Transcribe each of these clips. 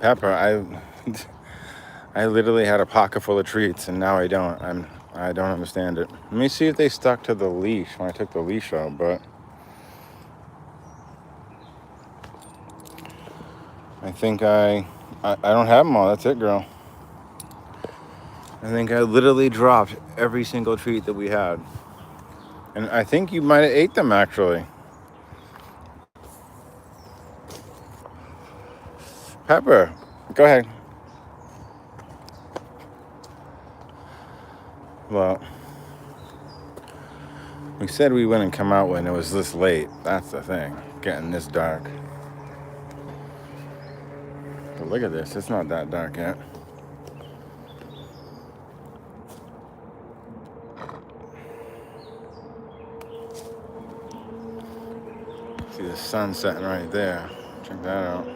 Pepper, I literally had a pocket full of treats, and now I don't. I don't understand it. Let me see if they stuck to the leash when I took the leash out, but I think I don't have them all. That's it, girl. I think I literally dropped every single treat that we had, and I think you might have ate them actually. Pepper, go ahead. Well, we said we wouldn't come out when it was this late. That's the thing, getting this dark. But look at this. It's not that dark yet. See the sun setting right there. Check that out.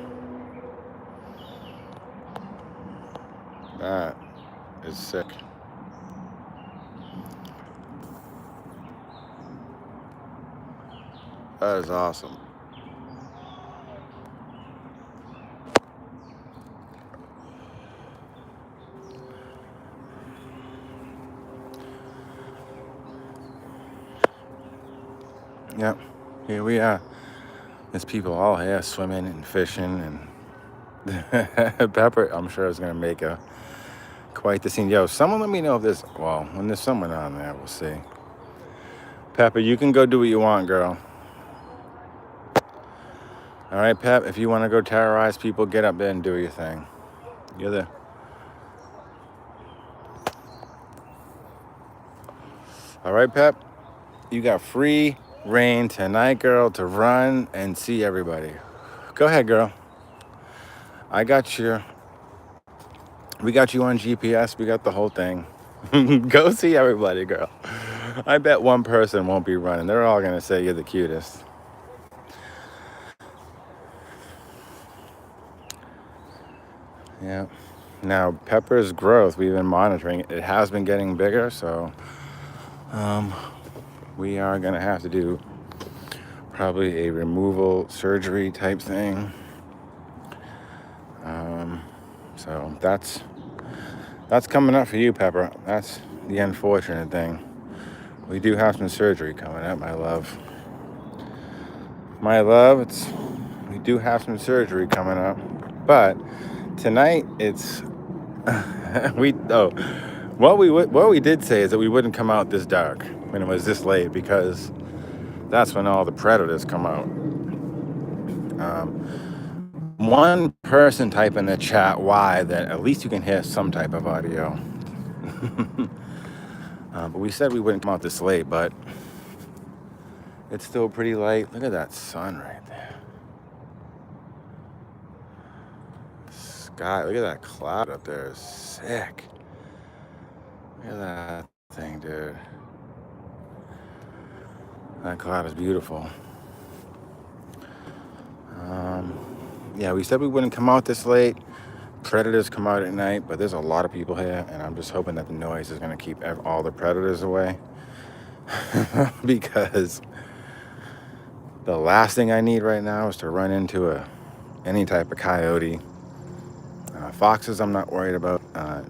That is sick. That is awesome. Yep. Here we are. There's people all here swimming and fishing and Pepper, I'm sure is gonna make a quite the scene. Yo, someone let me know if there's well, when there's someone on there, we'll see. Pepper, you can go do what you want, girl. All right, Pep, if you want to go terrorize people, get up there and do your thing. You're the all right, Pep. You got free reign tonight, girl, to run and see everybody. Go ahead, girl. I got you. We got you on GPS. We got the whole thing. Go see everybody, girl. I bet one person won't be running. They're all gonna say you're the cutest. Yeah. Now Pepper's growth, we've been monitoring it. It has been getting bigger, so we are gonna have to do probably a removal surgery type thing. So that's coming up for you, Pepper. That's the unfortunate thing. We do have some surgery coming up, my love. My love, we do have some surgery coming up, but tonight it's we oh what we did say is that we wouldn't come out this dark when it was this late because that's when all the predators come out. One person type in the chat why that at least you can hear some type of audio. But we said we wouldn't come out this late, but it's still pretty light. Look at that sun right there. Sky, look at that cloud up there. It's sick. Look at that thing, dude. That cloud is beautiful. Yeah, we said we wouldn't come out this late. Predators come out at night, but there's a lot of people here, and I'm just hoping that the noise is going to keep all the predators away. Because the last thing I need right now is to run into any type of coyote. Foxes, I'm not worried about.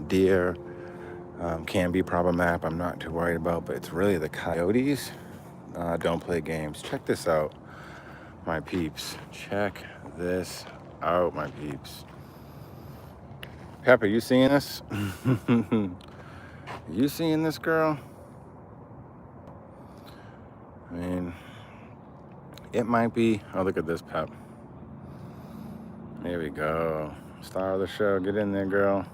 Deer can be problematic. I'm not too worried about, but it's really the coyotes. Don't play games. Check this out, my peeps. Check this out, my peeps. Pepper, you seeing this? You seeing this, girl? I mean, it might be. Oh, look at this, Pep. There we go. Star of the show. Get in there, girl.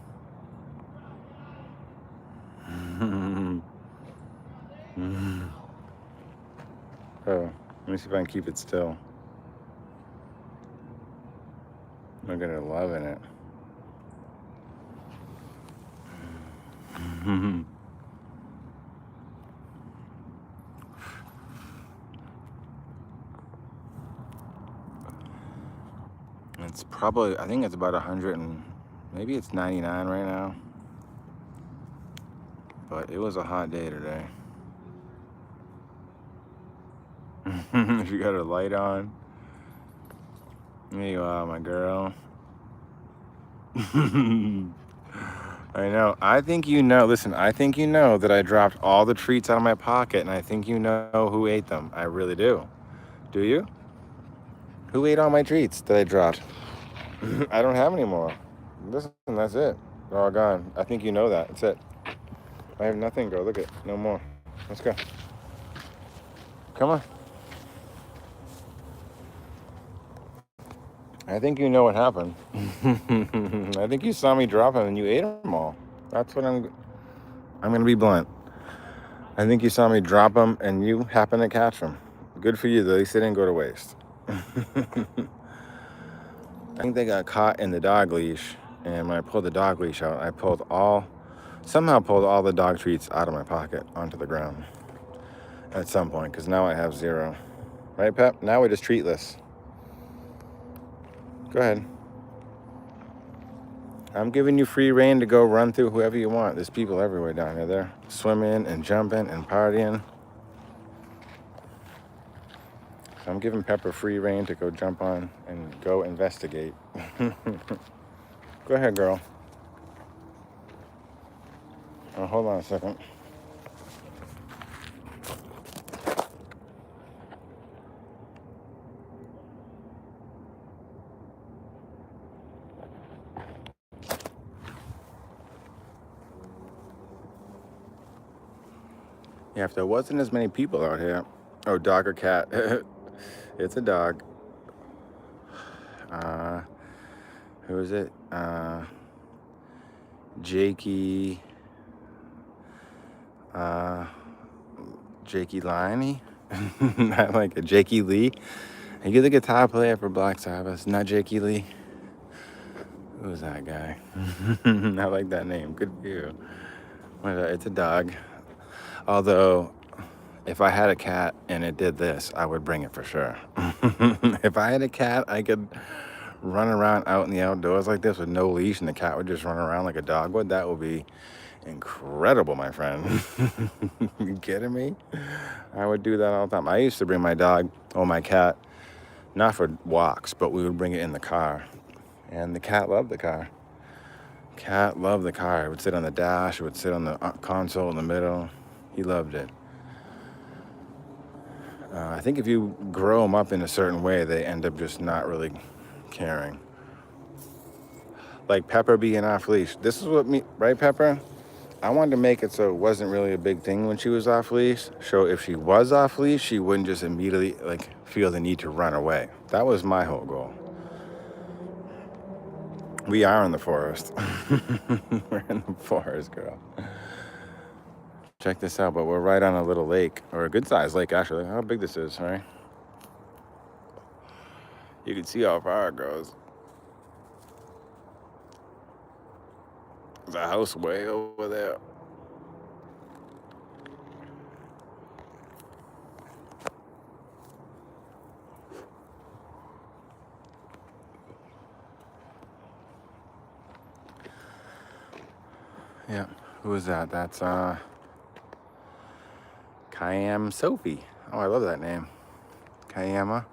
Oh, let me see if I can keep it still. I'm gonna loving it. It's probably, I think it's about 100 and maybe it's 99 right now. But it was a hot day today. She got her light on. There you are, my girl. I know. I think you know. Listen, I think you know that I dropped all the treats out of my pocket, and I think you know who ate them. I really do. Do you? Who ate all my treats that I dropped? I don't have any more. Listen, that's it. They're all gone. I think you know that. That's it. I have nothing, girl. Look at no more. Let's go. Come on. I think you know what happened. I think you saw me drop them and you ate them all. That's what I'm gonna be blunt. I think you saw me drop them and you happened to catch them. Good for you. At least they didn't go to waste. I think they got caught in the dog leash, and when I pulled the dog leash out, I somehow pulled all the dog treats out of my pocket onto the ground at some point, because now I have 0. Right, Pep? Now we're just treatless. Go ahead. I'm giving you free reign to go run through whoever you want. There's people everywhere down here. They're swimming and jumping and partying. So I'm giving Pepper free reign to go jump on and go investigate. Go ahead, girl. Oh, hold on a second. Yeah, if there wasn't as many people out here. Oh, dog or cat? It's a dog. Who is it? Jakey. Jakey Liney. I like it. Jakey Lee. Are you the guitar player for Black Sabbath? Not Jakey Lee. Who's that guy? I like that name. Good for you. It's a dog. Although, if I had a cat and it did this, I would bring it for sure. If I had a cat, I could run around out in the outdoors like this with no leash, and the cat would just run around like a dog would. That would be incredible, my friend. You kidding me? I would do that all the time. I used to bring my dog or my cat, not for walks, but we would bring it in the car. And the cat loved the car. Cat loved the car. It would sit on the dash. It would sit on the console in the middle. He loved it. I think if you grow them up in a certain way, they end up just not really caring. Like Pepper being off leash. This is what right, Pepper? I wanted to make it so it wasn't really a big thing when she was off leash. So if she was off leash, she wouldn't just immediately feel the need to run away. That was my whole goal. We are in the forest. We're in the forest, girl. Check this out, but we're right on a little lake, or a good-sized lake, actually. How big this is, right? You can see how far it goes. There's a house way over there. Yeah, who is that? That's Kayam Sophie. Oh, I love that name. Kayama.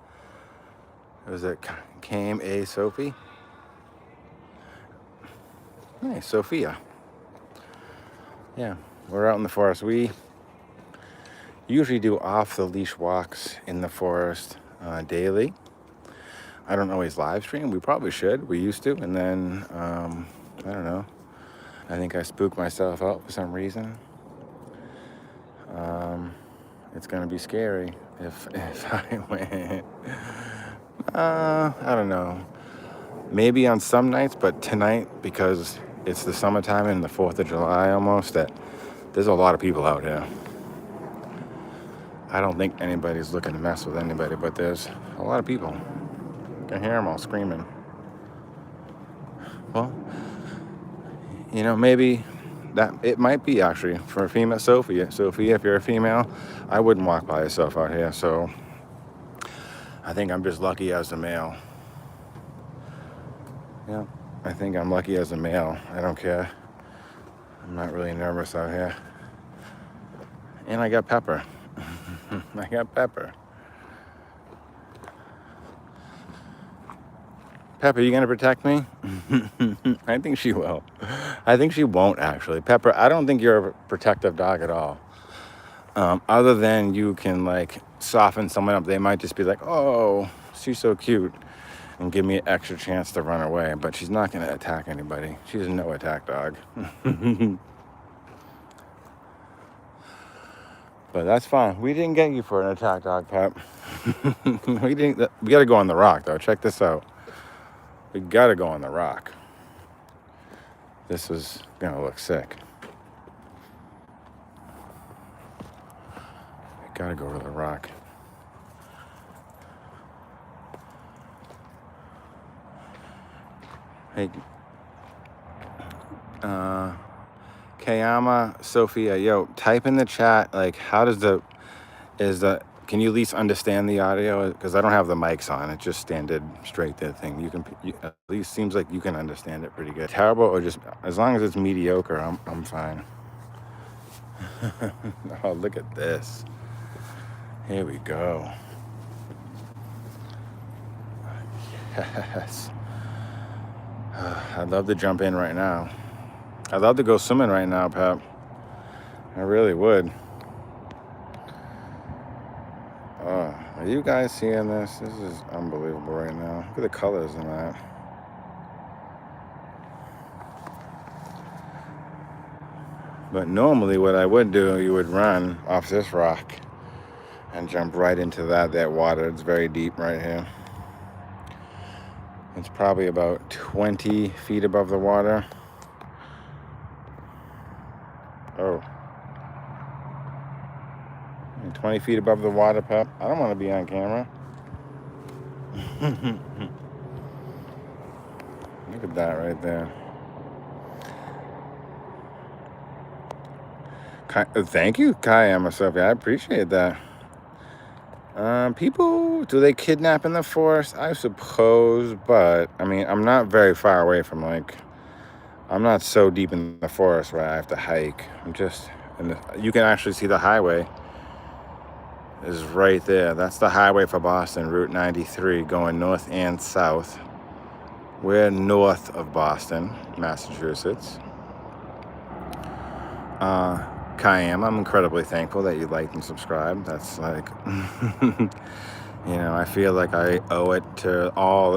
Was it Kayam A. Sophie? Nice, Sophia. Yeah, we're out in the forest. We usually do off-the-leash walks in the forest daily. I don't always live stream. We probably should. We used to. And then, I don't know. I think I spooked myself out for some reason. It's going to be scary if I went. I don't know. Maybe on some nights, but tonight, because it's the summertime and the 4th of July almost, that there's a lot of people out here. I don't think anybody's looking to mess with anybody, but there's a lot of people. I can hear them all screaming. Well, maybe that it might be actually for a female. Sophia, if you're a female, I wouldn't walk by yourself out here. So I think I'm just lucky as a male. Yeah, I think I'm lucky as a male. I don't care. I'm not really nervous out here. And I got Pepper. Pepper, you gonna protect me? I think she will. I think she won't actually. Pepper, I don't think you're a protective dog at all. Other than you can like soften someone up, they might just be like, oh, she's so cute, and give me an extra chance to run away. But she's not gonna attack anybody. She's a no attack dog. But that's fine. We didn't get you for an attack dog, Pep. We didn't. We gotta go on the rock though. Check this out. We gotta go on the rock. This is gonna look sick. We gotta go to the rock. Hey, Kayama, Sophia, yo, type in the chat, like, how does can you at least understand the audio? Because I don't have the mics on. It's just standard straight there thing. At least seems like you can understand it pretty good. Terrible or just, as long as it's mediocre, I'm fine. Oh, look at this. Here we go. Yes. I'd love to jump in right now. I'd love to go swimming right now, Pep. I really would. Are you guys seeing this? This is unbelievable right now. Look at the colors in that. But normally what I would do, you would run off this rock and jump right into that water. It's very deep right here. It's probably about 20 feet above the water. Oh. 20 feet above the water, Pep. I don't want to be on camera. Look at that right there. Thank you, Kayama Sophia. I appreciate that. People, do they kidnap in the forest? I suppose, but I mean, I'm not very far away from I'm not so deep in the forest where I have to hike. I'm just, you can actually see the highway is right there. That's the highway for Boston, Route 93, going north and south. We're north of Boston, Massachusetts. Kayam, I'm incredibly thankful that you liked and subscribed. That's like, I feel like I owe it to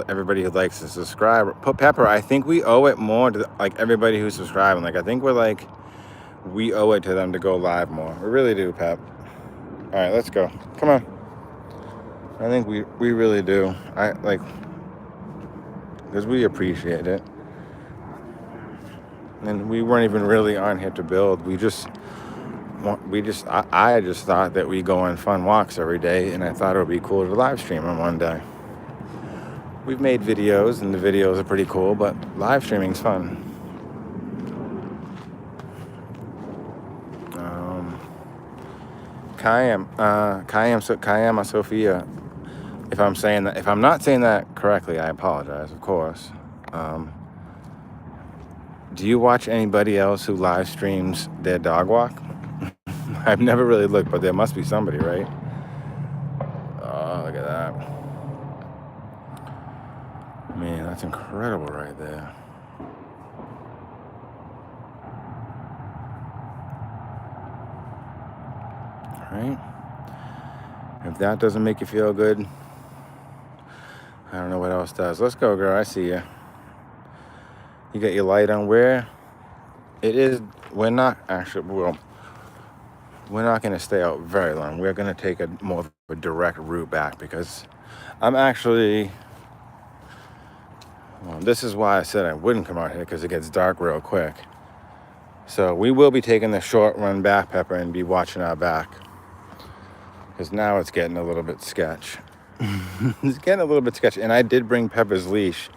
everybody who likes to subscribe. Pepper, I think we owe it more to everybody who's subscribing. I think we owe it to them to go live more. We really do, Pep. All right, let's go. Come on. I think we really do. Because we appreciate it. And we weren't even really on here to build. I just thought that we go on fun walks every day, and I thought it would be cool to live stream them one day. We've made videos, and the videos are pretty cool, but live streaming's fun. Kayama Sophia. If I'm not saying that correctly, I apologize, of course. Do you watch anybody else who live streams their dog walk? I've never really looked, but there must be somebody, right? Oh, look at that. Man, that's incredible right there. Right? If that doesn't make you feel good, I don't know what else does. Let's go, girl. I see you. You got your light on where? It is. We're not going to stay out very long. We're going to take a more of a direct route back because I'm actually. Well, this is why I said I wouldn't come out here because it gets dark real quick. So we will be taking the short run back, Pepper, and be watching our back. Because now it's getting a little bit sketch. It's getting a little bit sketchy. And I did bring Pepper's leash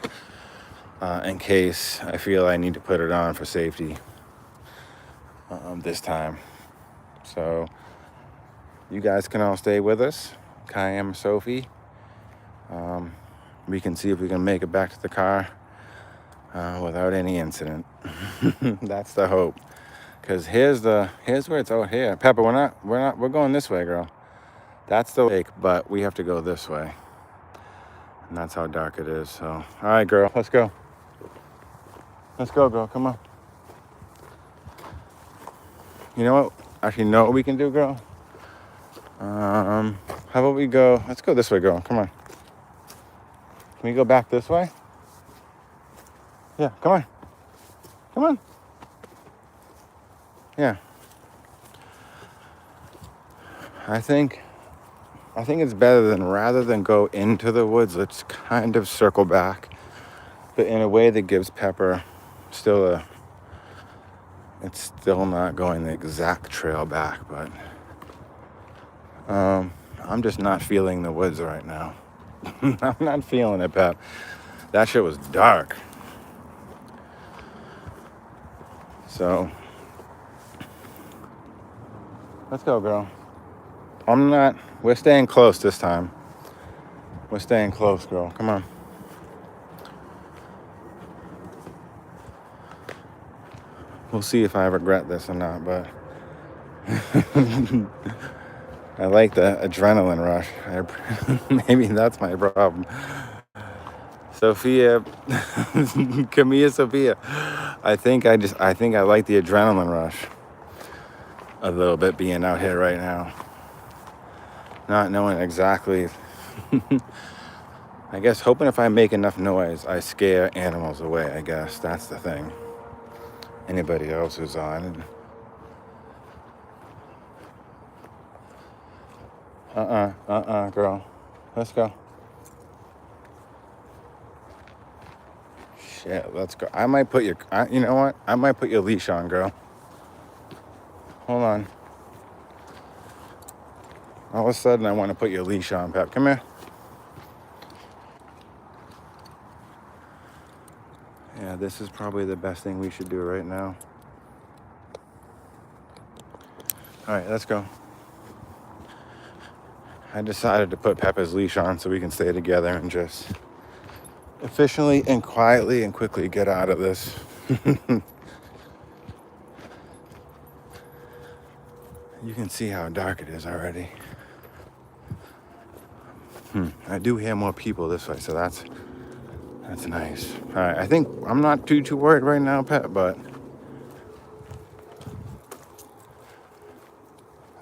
in case I feel I need to put it on for safety this time. So you guys can all stay with us. Kayam, Sophie. We can see if we can make it back to the car without any incident. That's the hope. Because here's where it's out here. Pepper, we're going this way, girl. That's the lake, but we have to go this way. And that's how dark it is. So, all right, girl, let's go. Let's go, girl. Come on. You know what? Actually, know what we can do, girl? How about we go? Let's go this way, girl. Come on. Can we go back this way? Yeah, come on. Come on. Yeah. I think it's better than rather than go into the woods, let's kind of circle back, but in a way that gives Pepper still it's still not going the exact trail back, but I'm just not feeling the woods right now. I'm not feeling it, Pep. That shit was dark. So let's go, girl. We're staying close this time. We're staying close, girl. Come on. We'll see if I regret this or not, but I like the adrenaline rush. Maybe that's my problem. Sophia, Camilla, Sophia. I think I like the adrenaline rush a little bit being out here right now. Not knowing exactly. I guess hoping if I make enough noise, I scare animals away. I guess that's the thing. Anybody else who's on. Girl. Let's go. Shit, let's go. I might put you know what? I might put your leash on, girl. Hold on. All of a sudden, I want to put your leash on, Pep. Come here. Yeah, this is probably the best thing we should do right now. All right, let's go. I decided to put Peppa's leash on so we can stay together and just efficiently and quietly and quickly get out of this. You can see how dark it is already. I do hear more people this way, so that's nice. All right, I think I'm not too worried right now, Pep, but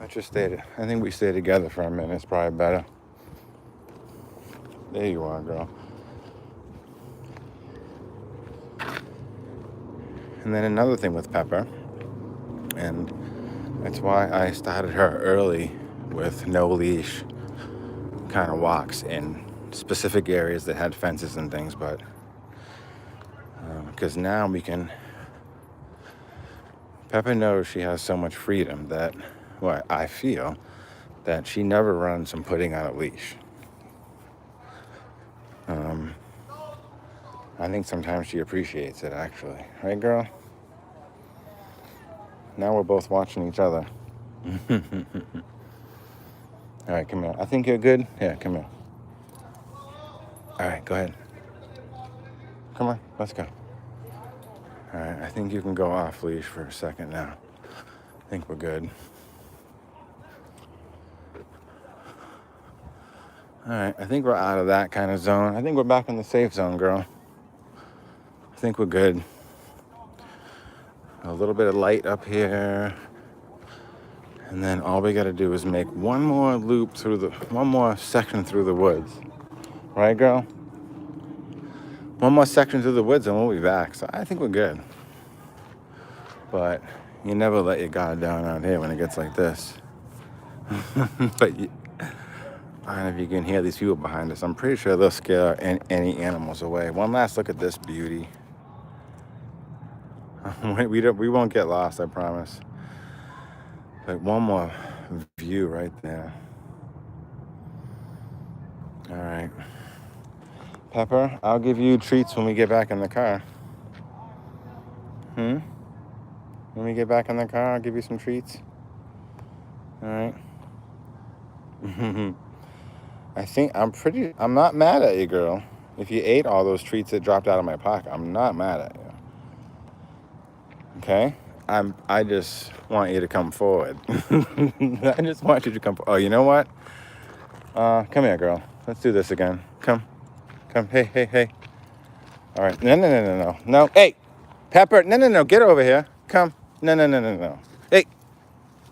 I think we stay together for a minute. It's probably better. There you are, girl. And then another thing with Pepper, and that's why I started her early with no leash kind of walks in specific areas that had fences and things, but because now Pepper knows she has so much freedom that, I feel that she never runs from putting on a leash. I think sometimes she appreciates it, actually. Right, girl? Now we're both watching each other. All right, come here. I think you're good. Yeah, come here. All right, go ahead. Come on, let's go. All right, I think you can go off leash for a second now. I think we're good. All right, I think we're out of that kind of zone. I think we're back in the safe zone, girl. I think we're good. A little bit of light up here. And then all we gotta do is make one more section through the woods. Right, girl? One more section through the woods and we'll be back. So I think we're good. But you never let your guard down out here when it gets like this. But I don't know if you can hear these people behind us. I'm pretty sure they'll scare any animals away. One last look at this beauty. We won't get lost, I promise. But one more view right there. All right. Pepper, I'll give you treats when we get back in the car. When we get back in the car, I'll give you some treats. All right. I'm not mad at you, girl. If you ate all those treats that dropped out of my pocket, I'm not mad at you. Okay? I just want you to come forward. I just want you to come. Oh, you know what? Come here, girl. Let's do this again. Come. Come, hey. All right, no. Hey, Pepper, no, get over here. Come, no. Hey,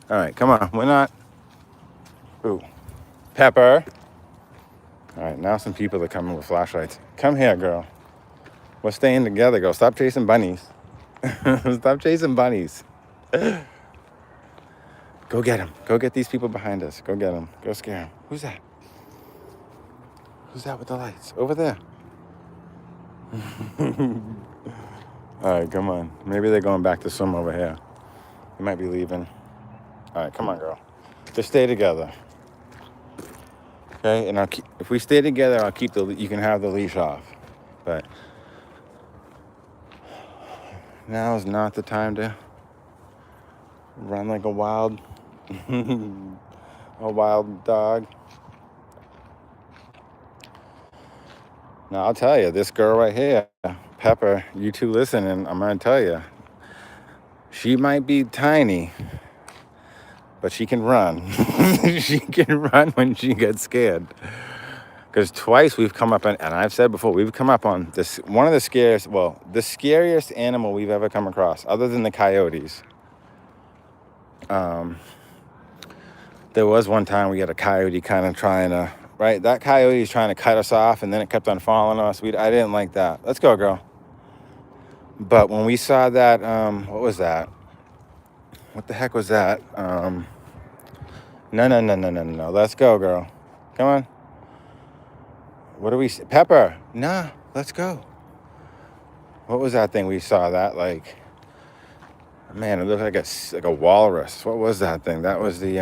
all right, come on, we're not. Ooh, Pepper. All right, now some people are coming with flashlights. Come here, girl. We're staying together, girl. Stop chasing bunnies. Stop chasing bunnies. Go get them. Go get these people behind us. Go get them. Go scare them. Who's that? Who's that with the lights? Over there. All right, come on. Maybe they're going back to swim over here. They might be leaving. All right, come on, girl. Just stay together. Okay, and if we stay together, I'll keep you can have the leash off. But now is not the time to run like a wild dog. Now I'll tell you, this girl right here, Pepper, you two listening, I'm gonna tell you, she might be tiny, but she can run. She can run when she gets scared. Because twice we've come up on, and I've said before, we've come up on this, one of the the scariest animal we've ever come across, other than the coyotes. There was one time we had a coyote kind of trying to, right? That coyote is trying to cut us off, and then it kept on following us. I didn't like that. Let's go, girl. But when we saw that, what was that? What the heck was that? No. Let's go, girl. Come on. What do we see? Pepper. Nah, let's go. What was that thing we saw? That, like, man, it looked like a walrus. What was that thing? That was the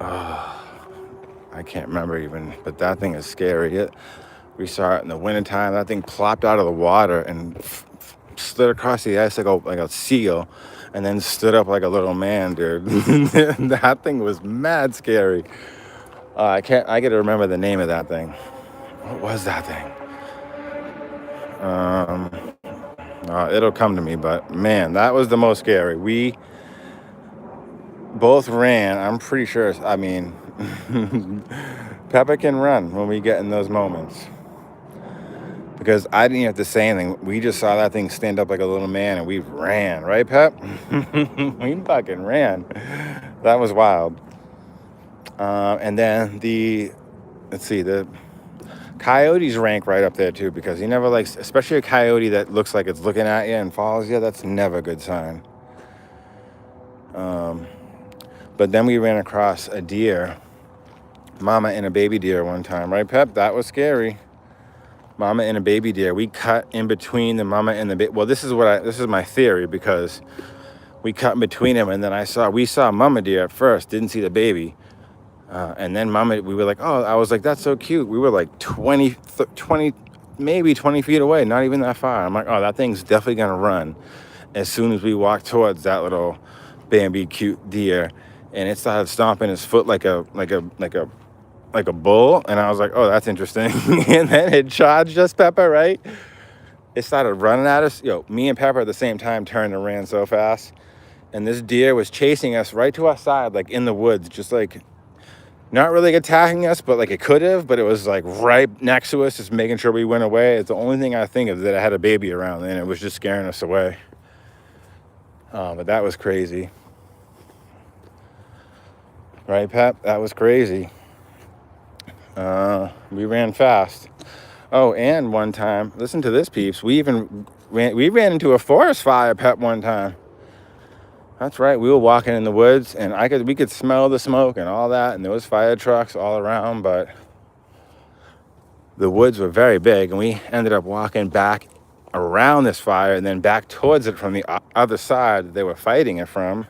I can't remember even, but that thing is scary. We saw it in the wintertime. That thing plopped out of the water and slid across the ice like a seal, and then stood up like a little man, dude. That thing was mad scary. I gotta remember the name of that thing. What was that thing? It'll come to me, but man, that was the most scary. We both ran. I'm pretty sure. I mean, Peppa can run when we get in those moments. Because I didn't have to say anything. We just saw that thing stand up like a little man, and we ran, right, Pep? We fucking ran. That was wild. And then the coyotes rank right up there too, because you never especially a coyote that looks like it's looking at you and follows you. That's never a good sign. But then we ran across a deer, mama and a baby deer one time, right, Pep? That was scary. Mama and a baby deer. We cut in between the mama and the baby. Well, this is my theory, because we cut in between them, and then we saw mama deer at first, didn't see the baby. And then mama, we were like, oh, I was like, that's so cute. We were like 20, maybe 20 feet away, not even that far. I'm like, oh, that thing's definitely going to run as soon as we walk towards that little Bambi cute deer. And it started stomping his foot like a bull. And I was like, oh, that's interesting. And then it charged us, Pepper, right? It started running at us. Me and Pepper at the same time turned and ran so fast. And this deer was chasing us right to our side, like in the woods, just like not really attacking us, but like it could have, but it was like right next to us, just making sure we went away. It's the only thing I think of that I had a baby around, and it was just scaring us away. But that was crazy. Right, Pep? That was crazy. We ran fast. Oh, and one time, listen to this, peeps. We ran into a forest fire, Pep, one time. That's right. We were walking in the woods, and we could smell the smoke and all that, and there was fire trucks all around, but the woods were very big, and we ended up walking back around this fire and then back towards it from the other side that they were fighting it from.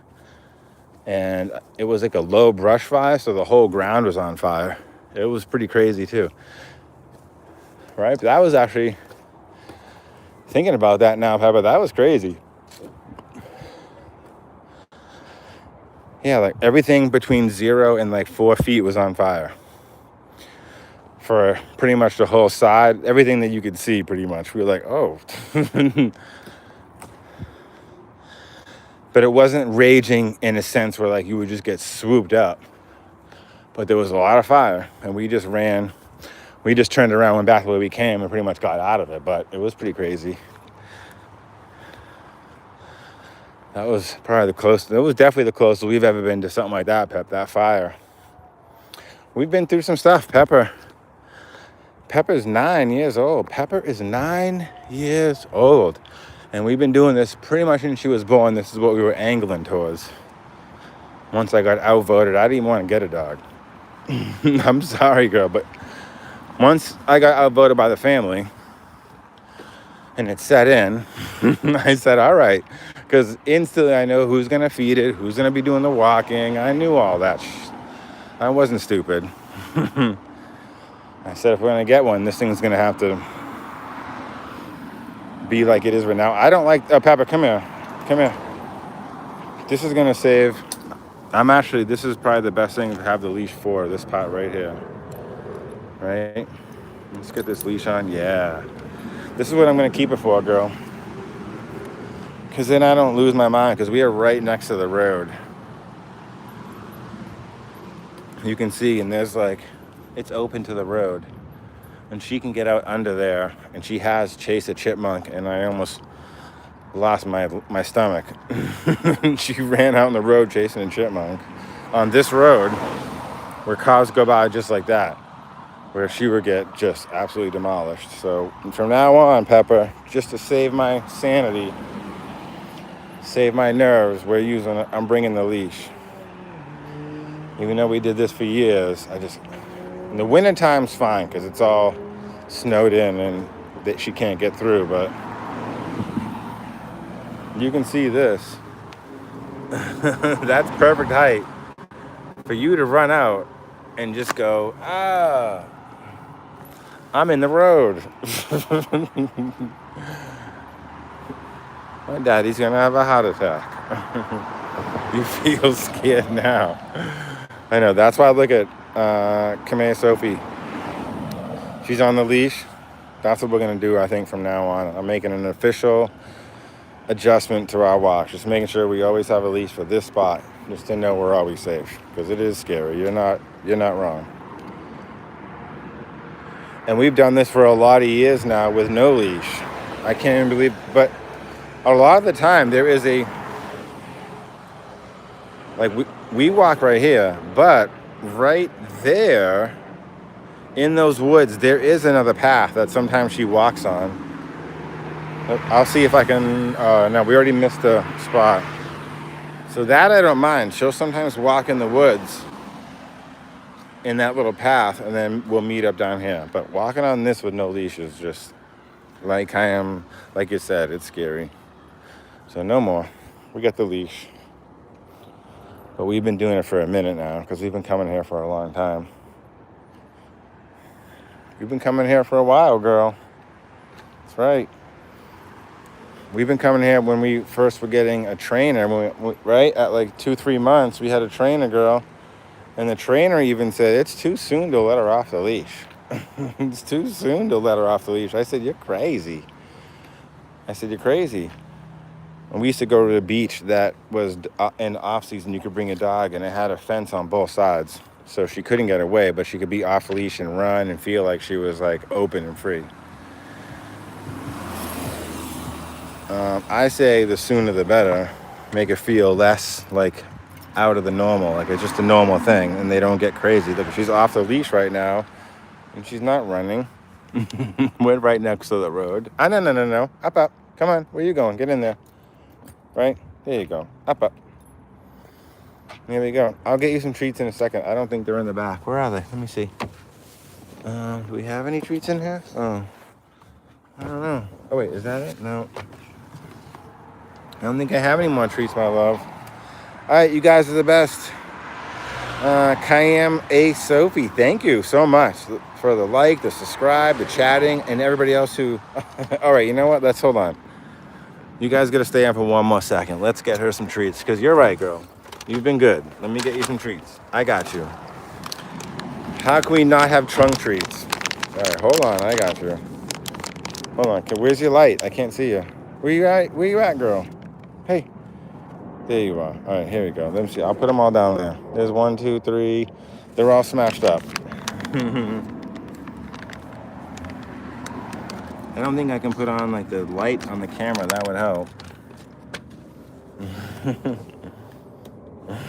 And it was like a low brush fire, so the whole ground was on fire. It was pretty crazy too. Right? That was actually, thinking about that now, Pepper, that was crazy. Yeah, like everything between 0 and like 4 feet was on fire. For pretty much the whole side, everything that you could see pretty much. We were like, oh. But it wasn't raging in a sense where like you would just get swooped up. But there was a lot of fire, and we We just turned around, went back the way we came, and pretty much got out of it. But it was pretty crazy. That was probably the closest. It was definitely the closest we've ever been to something like that, Pep, that fire. We've been through some stuff, Pepper. Pepper's 9 years old. Pepper is 9 years old. And we've been doing this pretty much since she was born. This is what we were angling towards. Once I got outvoted, I didn't even want to get a dog. I'm sorry, girl, but once I got outvoted by the family and it set in, I said, all right. Because instantly I know who's going to feed it, who's going to be doing the walking. I knew all that. I wasn't stupid. I said, if we're going to get one, this thing's going to have to be like it is right now. I don't like... Oh, Pepper, come here. Come here. This is going to save... This is probably the best thing to have the leash for, this part right here. Right? Let's get this leash on. Yeah. This is what I'm going to keep it for, girl. Because then I don't lose my mind, because we are right next to the road. You can see, and there's like, it's open to the road. And she can get out under there, and she has chased a chipmunk, and I almost lost my stomach. She ran out on the road chasing a chipmunk. On this road, where cars go by just like that, where she would get just absolutely demolished. So from now on, Pepper, just to save my sanity, save my nerves, I'm bringing the leash. Even though we did this for years, in the winter time's fine, because it's all snowed in and that she can't get through, but you can see this. That's perfect height for you to run out and just go, I'm in the road. My daddy's gonna have a heart attack. You feel scared now. I know, that's why I look at Kamea Sophie. She's on the leash. That's what we're gonna do, I think, from now on. I'm making an official adjustment to our walk. Just making sure we always have a leash for this spot, just to know we're always safe. Because it is scary. You're not wrong. And we've done this for a lot of years now with no leash. I can't even believe, but a lot of the time there is we walk right here, but right there in those woods, there is another path that sometimes she walks on. I'll see if I can, no, we already missed the spot. So that I don't mind. She'll sometimes walk in the woods in that little path, and then we'll meet up down here. But walking on this with no leash is just like like you said, it's scary. So no more. We got the leash. But we've been doing it for a minute now, because we've been coming here for a long time. You've been coming here for a while, girl. That's right. We've been coming here when we first were getting a trainer, right? At like 2-3 months, we had a trainer, girl. And the trainer even said, it's too soon to let her off the leash. It's too soon to let her off the leash. I said, you're crazy. And we used to go to the beach that was in off-season. You could bring a dog, and it had a fence on both sides. So she couldn't get away, but she could be off leash and run and feel like she was like open and free. I say the sooner the better. Make it feel less like out of the normal, like it's just a normal thing, and they don't get crazy. Look, she's off the leash right now, and she's not running. We're right next to the road. No. Up. Come on. Where you going? Get in there. Right? There you go. Up. There we go. I'll get you some treats in a second. I don't think they're in the back. Where are they? Let me see. Do we have any treats in here? Oh. I don't know. Oh, wait. Is that it? No. I don't think I have any more treats, my love. All right. You guys are the best. Kamea Sophie, thank you so much for the like, the subscribe, the chatting, and everybody else who... All right. You know what? Let's hold on. You guys got to stay on for one more second. Let's get her some treats, because you're right, girl. You've been good. Let me get you some treats. I got you. How can we not have trunk treats? All right, hold on. I got you. Hold on. Where's your light? I can't see you. Where you at, girl? Hey. There you are. All right, here we go. Let me see. I'll put them all down there. There's 1, 2, 3. They're all smashed up. I don't think I can put on like the light on the camera. That would help.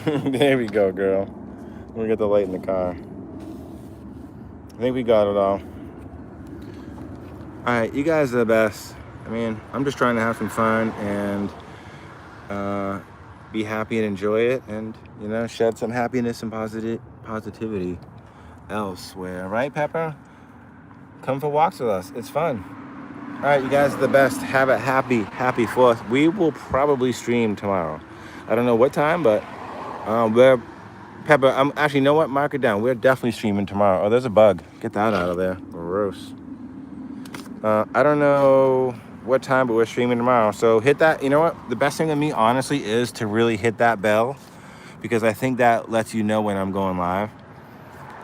There we go, girl. We got the light in the car. I think we got it all. All right, you guys are the best. I mean, I'm just trying to have some fun and be happy and enjoy it, and you know, shed some happiness and positivity elsewhere. Right, Pepper? Come for walks with us. It's fun. All right, you guys are the best. Have a happy 4th. We will probably stream tomorrow. I don't know what time, but we're Pepper. I'm actually, you know what? Mark it down. We're definitely streaming tomorrow. Oh, there's a bug. Get that out of there. Gross. I don't know what time, but we're streaming tomorrow. So hit that. You know what? The best thing to me, honestly, is to really hit that bell, because I think that lets you know when I'm going live.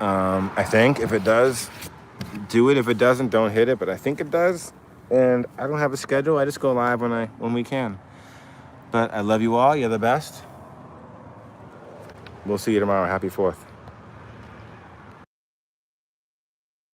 I think if it does, do it. If it doesn't, don't hit it. But I think it does. And I don't have a schedule. I just go live when we can. But I love you all. You're the best. We'll see you tomorrow. Happy 4th.